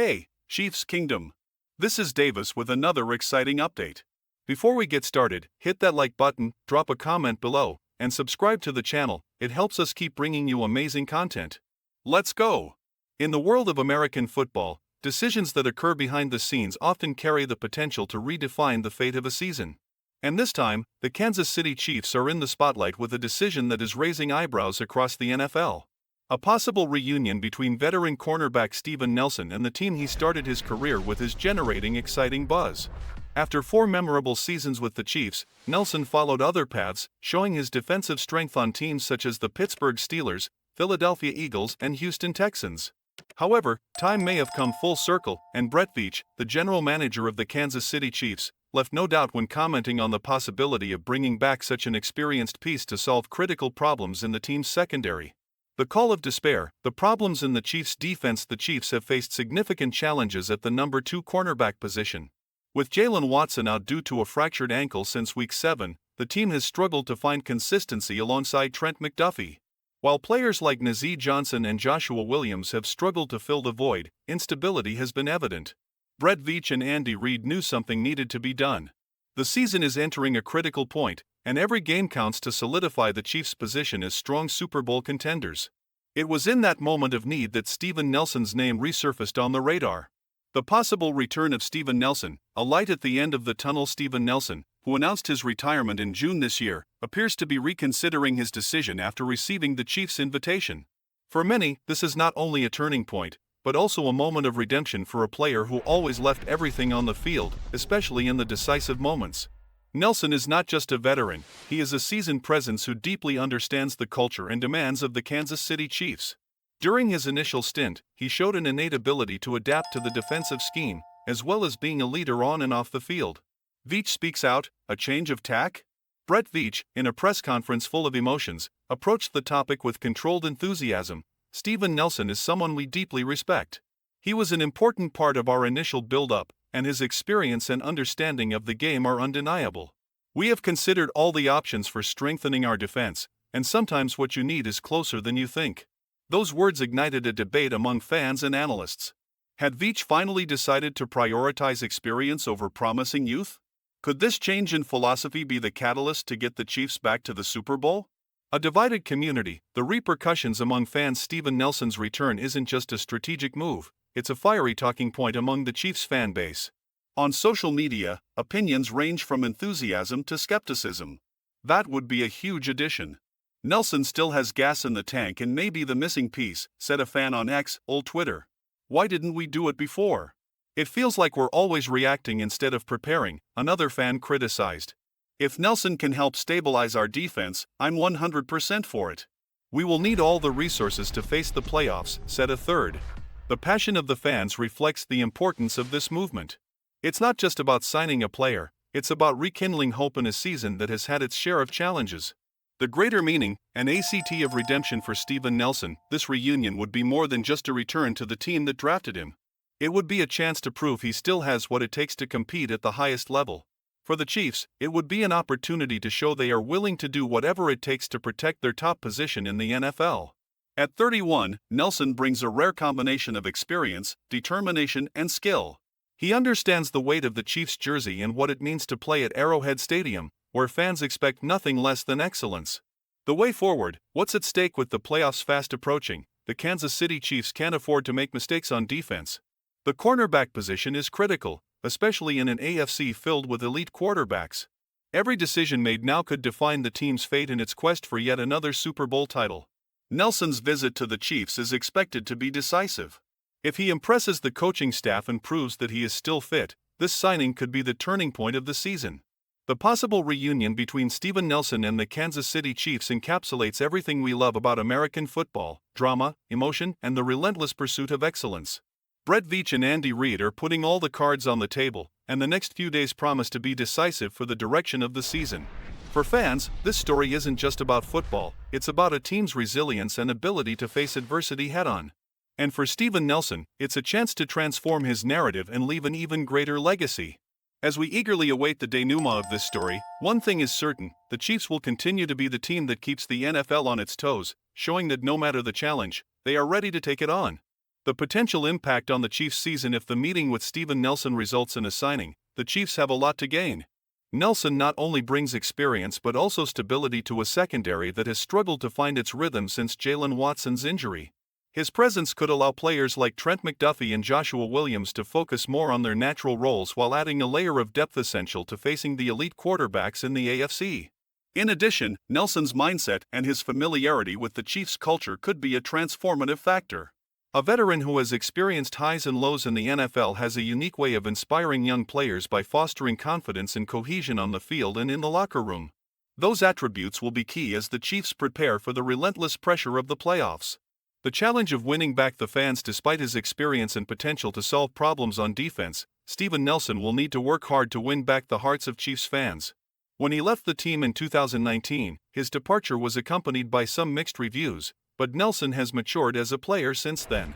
Hey, Chiefs Kingdom! This is Davis with another exciting update. Before we get started, hit that like button, drop a comment below, and subscribe to the channel. It helps us keep bringing you amazing content. Let's go! In the world of American football, decisions that occur behind the scenes often carry the potential to redefine the fate of a season. And this time, the Kansas City Chiefs are in the spotlight with a decision that is raising eyebrows across the NFL. A possible reunion between veteran cornerback Steven Nelson and the team he started his career with is generating exciting buzz. After 4 memorable seasons with the Chiefs, Nelson followed other paths, showing his defensive strength on teams such as the Pittsburgh Steelers, Philadelphia Eagles, and Houston Texans. However, time may have come full circle, and Veach, the general manager of the Kansas City Chiefs, left no doubt when commenting on the possibility of bringing back such an experienced piece to solve critical problems in the team's secondary. The call of despair, the problems in the Chiefs' defense. The Chiefs have faced significant challenges at the number 2 cornerback position. With Jalen Watson out due to a fractured ankle since Week 7, the team has struggled to find consistency alongside Trent McDuffie. While players like Nazeeh Johnson and Joshua Williams have struggled to fill the void, instability has been evident. Veach and Andy Reid knew something needed to be done. The season is entering a critical point, and every game counts to solidify the Chiefs' position as strong Super Bowl contenders. It was in that moment of need that Steven Nelson's name resurfaced on the radar. The possible return of Steven Nelson, a light at the end of the tunnel. Steven Nelson, who announced his retirement in June this year, appears to be reconsidering his decision after receiving the Chiefs' invitation. For many, this is not only a turning point, but also a moment of redemption for a player who always left everything on the field, especially in the decisive moments. Nelson is not just a veteran, he is a seasoned presence who deeply understands the culture and demands of the Kansas City Chiefs. During his initial stint, he showed an innate ability to adapt to the defensive scheme, as well as being a leader on and off the field. Veach speaks out, a change of tack? Veach, in a press conference full of emotions, approached the topic with controlled enthusiasm. Steven Nelson is someone we deeply respect. He was an important part of our initial build-up, and his experience and understanding of the game are undeniable. We have considered all the options for strengthening our defense, and sometimes what you need is closer than you think. Those words ignited a debate among fans and analysts. Had Veach finally decided to prioritize experience over promising youth? Could this change in philosophy be the catalyst to get the Chiefs back to the Super Bowl? A divided community, the repercussions among fans. Steven Nelson's return isn't just a strategic move, it's a fiery talking point among the Chiefs fan base. On social media, opinions range from enthusiasm to skepticism. That would be a huge addition. Nelson still has gas in the tank and may be the missing piece, said a fan on X, old Twitter. Why didn't we do it before? It feels like we're always reacting instead of preparing, another fan criticized. If Nelson can help stabilize our defense, I'm 100% for it. We will need all the resources to face the playoffs, said a third. The passion of the fans reflects the importance of this movement. It's not just about signing a player, it's about rekindling hope in a season that has had its share of challenges. The greater meaning, an act of redemption for Steven Nelson. This reunion would be more than just a return to the team that drafted him. It would be a chance to prove he still has what it takes to compete at the highest level. For the Chiefs, it would be an opportunity to show they are willing to do whatever it takes to protect their top position in the NFL. At 31, Nelson brings a rare combination of experience, determination, and skill. He understands the weight of the Chiefs jersey and what it means to play at Arrowhead Stadium, where fans expect nothing less than excellence. The way forward, what's at stake with the playoffs fast approaching? The Kansas City Chiefs can't afford to make mistakes on defense. The cornerback position is critical, especially in an AFC filled with elite quarterbacks. Every decision made now could define the team's fate in its quest for yet another Super Bowl title. Nelson's visit to the Chiefs is expected to be decisive. If he impresses the coaching staff and proves that he is still fit, this signing could be the turning point of the season. The possible reunion between Steven Nelson and the Kansas City Chiefs encapsulates everything we love about American football: drama, emotion, and the relentless pursuit of excellence. Veach and Andy Reid are putting all the cards on the table, and the next few days promise to be decisive for the direction of the season. For fans, this story isn't just about football, it's about a team's resilience and ability to face adversity head-on. And for Steven Nelson, it's a chance to transform his narrative and leave an even greater legacy. As we eagerly await the denouement of this story, one thing is certain: the Chiefs will continue to be the team that keeps the NFL on its toes, showing that no matter the challenge, they are ready to take it on. The potential impact on the Chiefs' season. If the meeting with Steven Nelson results in a signing, the Chiefs have a lot to gain. Nelson not only brings experience but also stability to a secondary that has struggled to find its rhythm since Jalen Watson's injury. His presence could allow players like Trent McDuffie and Joshua Williams to focus more on their natural roles while adding a layer of depth essential to facing the elite quarterbacks in the AFC. In addition, Nelson's mindset and his familiarity with the Chiefs' culture could be a transformative factor. A veteran who has experienced highs and lows in the NFL has a unique way of inspiring young players by fostering confidence and cohesion on the field and in the locker room. Those attributes will be key as the Chiefs prepare for the relentless pressure of the playoffs. The challenge of winning back the fans. Despite his experience and potential to solve problems on defense, Steven Nelson will need to work hard to win back the hearts of Chiefs fans. When he left the team in 2019, his departure was accompanied by some mixed reviews, but Nelson has matured as a player since then.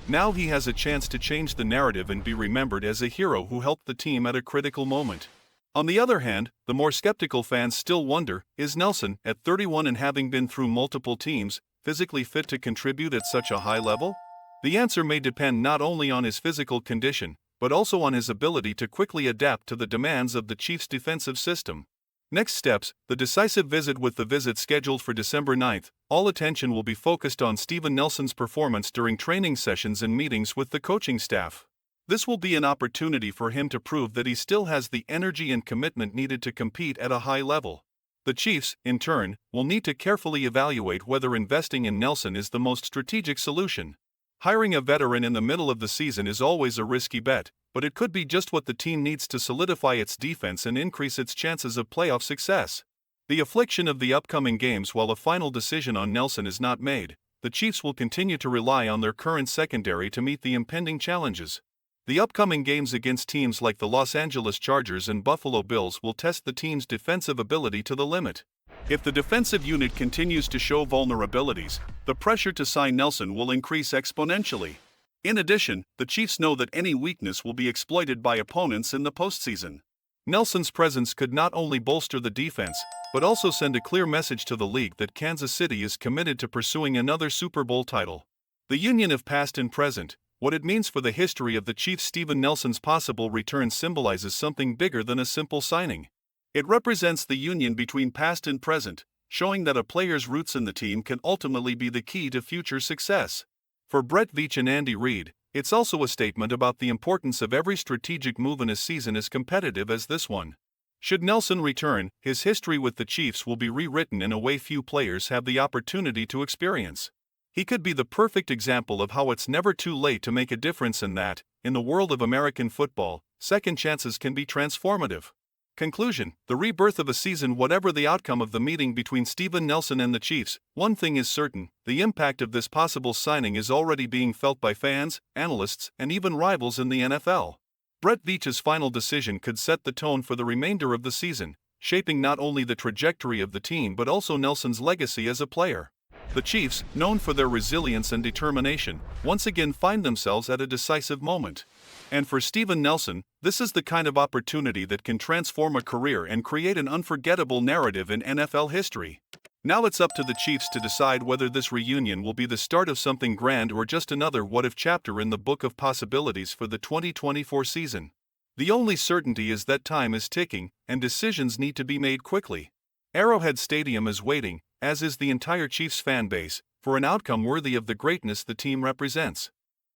Now he has a chance to change the narrative and be remembered as a hero who helped the team at a critical moment. On the other hand, the more skeptical fans still wonder, is Nelson, at 31 and having been through multiple teams, physically fit to contribute at such a high level? The answer may depend not only on his physical condition, but also on his ability to quickly adapt to the demands of the Chiefs' defensive system. Next steps, the decisive visit. With the visit scheduled for December 9th, all attention will be focused on Steven Nelson's performance during training sessions and meetings with the coaching staff. This will be an opportunity for him to prove that he still has the energy and commitment needed to compete at a high level. The Chiefs, in turn, will need to carefully evaluate whether investing in Nelson is the most strategic solution. Hiring a veteran in the middle of the season is always a risky bet, but it could be just what the team needs to solidify its defense and increase its chances of playoff success. The affliction of the upcoming games. While a final decision on Nelson is not made, the Chiefs will continue to rely on their current secondary to meet the impending challenges. The upcoming games against teams like the Los Angeles Chargers and Buffalo Bills will test the team's defensive ability to the limit. If the defensive unit continues to show vulnerabilities, the pressure to sign Nelson will increase exponentially. In addition, the Chiefs know that any weakness will be exploited by opponents in the postseason. Nelson's presence could not only bolster the defense, but also send a clear message to the league that Kansas City is committed to pursuing another Super Bowl title. The union of past and present, what it means for the history of the Chiefs. Steven Nelson's possible return symbolizes something bigger than a simple signing. It represents the union between past and present, showing that a player's roots in the team can ultimately be the key to future success. For Brett Veach and Andy Reid, it's also a statement about the importance of every strategic move in a season as competitive as this one. Should Nelson return, his history with the Chiefs will be rewritten in a way few players have the opportunity to experience. He could be the perfect example of how it's never too late to make a difference and that, in the world of American football, second chances can be transformative. Conclusion: the rebirth of a season. Whatever the outcome of the meeting between Steven Nelson and the Chiefs, one thing is certain: the impact of this possible signing is already being felt by fans, analysts, and even rivals in the NFL. Brett Veach's final decision could set the tone for the remainder of the season, shaping not only the trajectory of the team but also Nelson's legacy as a player. The Chiefs, known for their resilience and determination, once again find themselves at a decisive moment. And for Steven Nelson, this is the kind of opportunity that can transform a career and create an unforgettable narrative in NFL history. Now it's up to the Chiefs to decide whether this reunion will be the start of something grand or just another what-if chapter in the book of possibilities for the 2024 season. The only certainty is that time is ticking, and decisions need to be made quickly. Arrowhead Stadium is waiting, as is the entire Chiefs fan base, for an outcome worthy of the greatness the team represents.